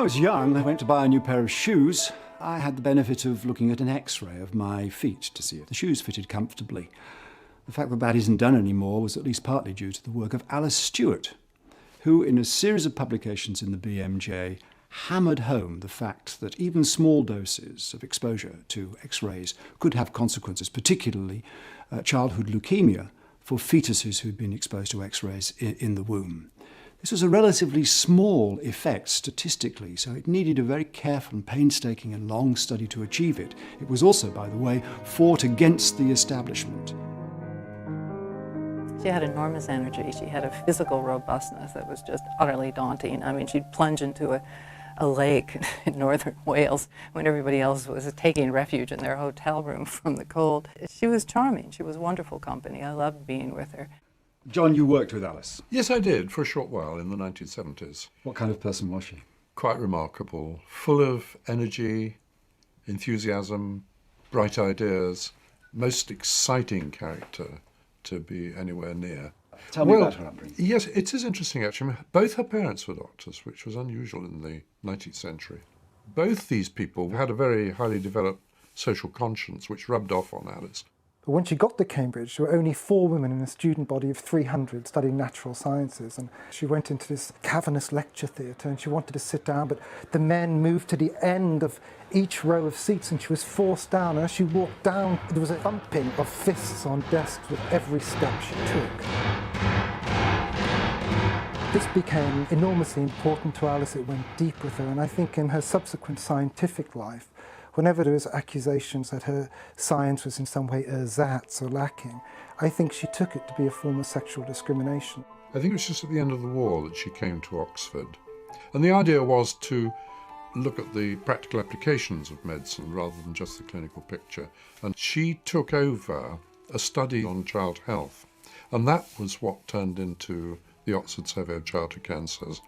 was young, I went to buy a new pair of shoes. I had the benefit of looking at an X-ray of my feet to see if the shoes fitted comfortably. The fact that that isn't done anymore was at least partly due to the work of Alice Stewart, who, in a series of publications in the BMJ, hammered home the fact that even small doses of exposure to X-rays could have consequences, particularly childhood leukemia, for fetuses who'd been exposed to X-rays in the womb. This was a relatively small effect statistically, so it needed a very careful and painstaking and long study to achieve it. It was also, by the way, fought against the establishment. She had enormous energy. She had a physical robustness that was just utterly daunting. I mean, she'd plunge into a lake in northern Wales when everybody else was taking refuge in their hotel room from the cold. She was charming. She was wonderful company. I loved being with her. John, you worked with Alice. Yes, I did, for a short while in the 1970s. What kind of person was she? Quite remarkable. Full of energy, enthusiasm, bright ideas. Most exciting character to be anywhere near. Tell me about her upbringing. Yes, it is interesting actually. Both her parents were doctors, which was unusual in the 19th century. Both these people had a very highly developed social conscience, which rubbed off on Alice. But when she got to Cambridge, there were only 4 women in a student body of 300 studying natural sciences, and she went into this cavernous lecture theatre and she wanted to sit down, but the men moved to the end of each row of seats and she was forced down, and as she walked down, there was a thumping of fists on desks with every step she took. This became enormously important to Alice. It went deep with her, and I think in her subsequent scientific life, whenever there was accusations that her science was in some way ersatz or lacking, I think she took it to be a form of sexual discrimination. I think it was just at the end of the war that she came to Oxford. And the idea was to look at the practical applications of medicine rather than just the clinical picture. And she took over a study on child health. And that was what turned into the Oxford Survey of Childhood Cancers.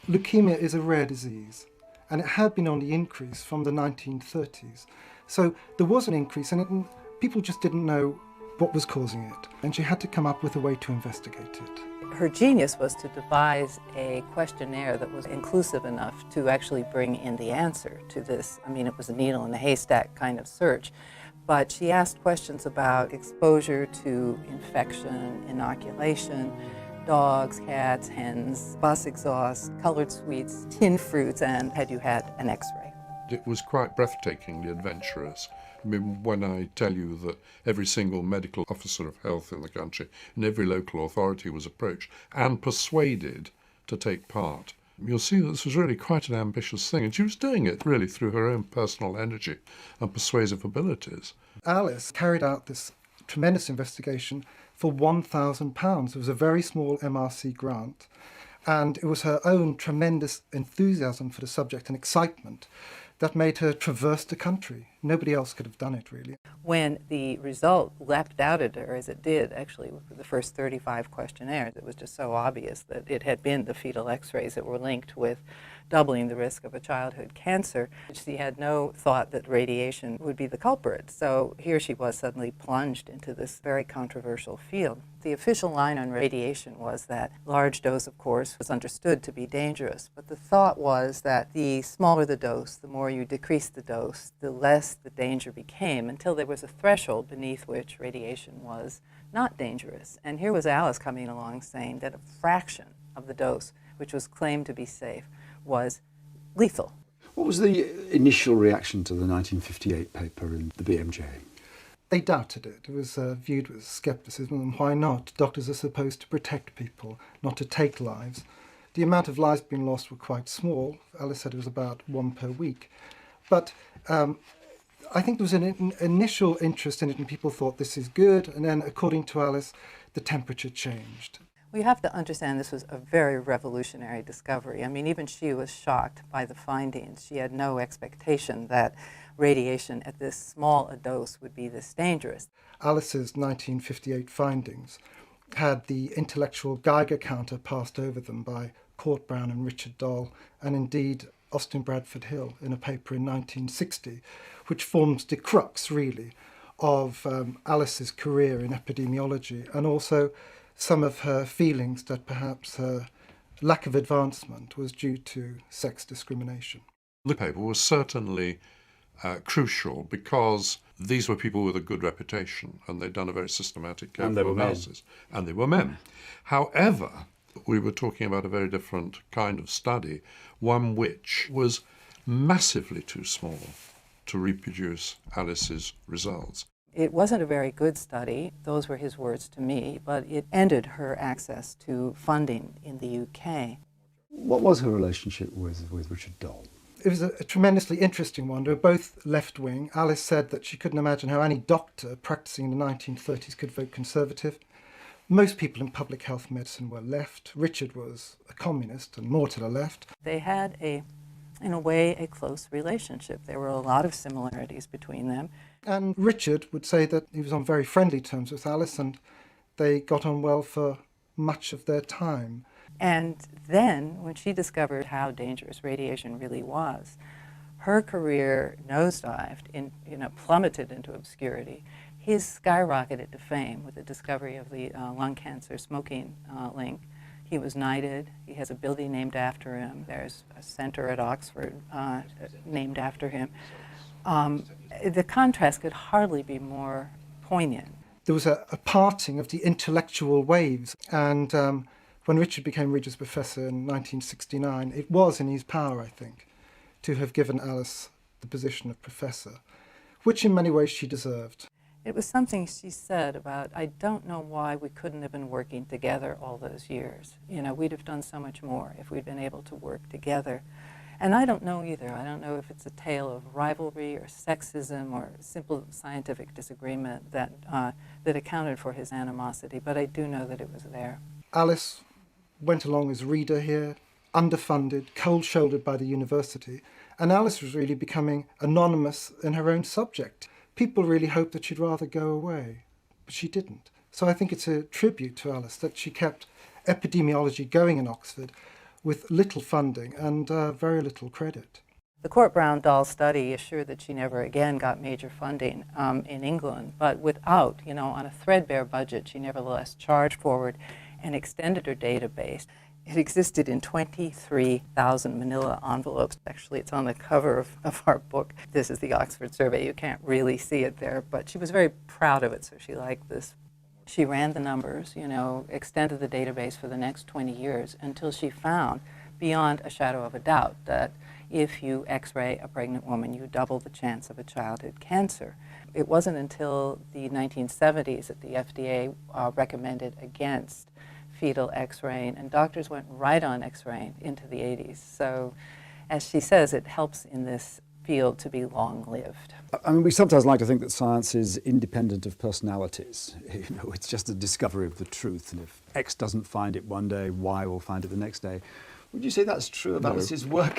Leukemia is a rare disease, and it had been on the increase from the 1930s. So there was an increase, and people just didn't know what was causing it, and she had to come up with a way to investigate it. Her genius was to devise a questionnaire that was inclusive enough to actually bring in the answer to this. I mean, it was a needle in a haystack kind of search, but she asked questions about exposure to infection, inoculation, dogs, cats, hens, bus exhaust, colored sweets, tinned fruits, and had you had an X-ray. It was quite breathtakingly adventurous. I mean, when I tell you that every single medical officer of health in the country and every local authority was approached and persuaded to take part, you'll see that this was really quite an ambitious thing, and she was doing it really through her own personal energy and persuasive abilities. Alice carried out this tremendous investigation for £1,000. It was a very small MRC grant, and it was her own tremendous enthusiasm for the subject and excitement that made her traverse the country. Nobody else could have done it, really. When the result leapt out at her, as it did actually with the first 35 questionnaires, it was just so obvious that it had been the fetal X-rays that were linked with doubling the risk of a childhood cancer. She had no thought that radiation would be the culprit. So here she was suddenly plunged into this very controversial field. The official line on radiation was that large dose, of course, was understood to be dangerous. But the thought was that the smaller the dose, the more you decrease the dose, the less the danger became, until there was a threshold beneath which radiation was not dangerous. And here was Alice coming along saying that a fraction of the dose, which was claimed to be safe, was lethal. What was the initial reaction to the 1958 paper in the BMJ? They doubted it. It was viewed with scepticism, and why not? Doctors are supposed to protect people, not to take lives. The amount of lives being lost were quite small. Alice said it was about 1 per week. But I think there was an initial interest in it, and people thought this is good, and then, according to Alice, the temperature changed. We have to understand this was a very revolutionary discovery. I mean, even she was shocked by the findings. She had no expectation that radiation at this small a dose would be this dangerous. Alice's 1958 findings had the intellectual Geiger counter passed over them by Court Brown and Richard Doll, and indeed Austin Bradford Hill in a paper in 1960, which forms the crux, really, of Alice's career in epidemiology, and also some of her feelings that perhaps her lack of advancement was due to sex discrimination. The paper was certainly crucial because these were people with a good reputation and they'd done a very systematic, careful analysis. And they were men. However, we were talking about a very different kind of study, one which was massively too small to reproduce Alice's results. It wasn't a very good study, those were his words to me, but it ended her access to funding in the UK. What was her relationship with Richard Dole? It was a tremendously interesting one. They were both left-wing. Alice said that she couldn't imagine how any doctor practicing in the 1930s could vote Conservative. Most people in public health medicine were left. Richard was a communist and more to the left. They had, in a way, a close relationship. There were a lot of similarities between them. And Richard would say that he was on very friendly terms with Alice and they got on well for much of their time. And then, when she discovered how dangerous radiation really was, her career nosedived, plummeted into obscurity. His skyrocketed to fame with the discovery of the lung cancer smoking link. He was knighted. He has a building named after him. There's a center at Oxford named after him. The contrast could hardly be more poignant. There was a parting of the intellectual waves, and when Richard became Regius Professor in 1969, it was in his power, I think, to have given Alice the position of professor, which in many ways she deserved. It was something she said about, I don't know why we couldn't have been working together all those years. We'd have done so much more if we'd been able to work together. And I don't know either. I don't know if it's a tale of rivalry or sexism or simple scientific disagreement that accounted for his animosity, but I do know that it was there. Alice went along as reader here, underfunded, cold-shouldered by the university, and Alice was really becoming anonymous in her own subject. People really hoped that she'd rather go away, but she didn't. So I think it's a tribute to Alice that she kept epidemiology going in Oxford with little funding and very little credit. The Court-Brown-Dahl study assured that she never again got major funding in England, but without, on a threadbare budget, she nevertheless charged forward and extended her database. It existed in 23,000 manila envelopes. Actually, it's on the cover of our book. This is the Oxford survey. You can't really see it there, but she was very proud of it, so she liked this. She ran the numbers, extended the database for the next 20 years until she found, beyond a shadow of a doubt, that if you X-ray a pregnant woman, you double the chance of a childhood cancer. It wasn't until the 1970s that the FDA recommended against fetal X-raying, and doctors went right on X-raying into the 80s. So, as she says, it helps in this field to be long-lived. I mean, we sometimes like to think that science is independent of personalities. It's just a discovery of the truth, and if X doesn't find it one day, Y will find it the next day. Would you say that's true of Alice's work?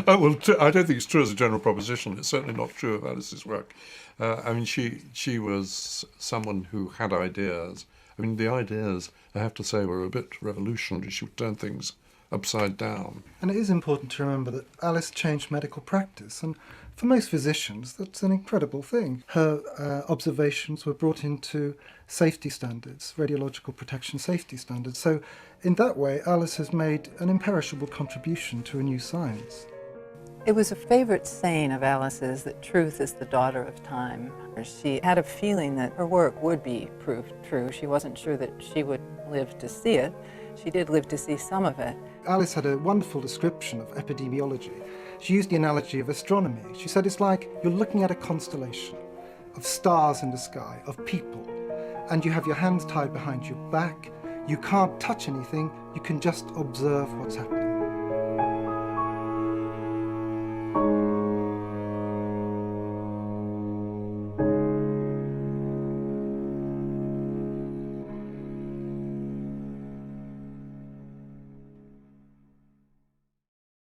Oh, well, I don't think it's true as a general proposition. It's certainly not true of Alice's work. I mean, she was someone who had ideas. I mean, the ideas, I have to say, were a bit revolutionary. She would turn things upside down. And it is important to remember that Alice changed medical practice, and for most physicians, that's an incredible thing. Her observations were brought into safety standards, radiological protection safety standards. So in that way, Alice has made an imperishable contribution to a new science. It was a favorite saying of Alice's that truth is the daughter of time. She had a feeling that her work would be proved true. She wasn't sure that she would live to see it. She did live to see some of it. Alice had a wonderful description of epidemiology. She used the analogy of astronomy. She said it's like you're looking at a constellation of stars in the sky, of people, and you have your hands tied behind your back. You can't touch anything, you can just observe what's happening.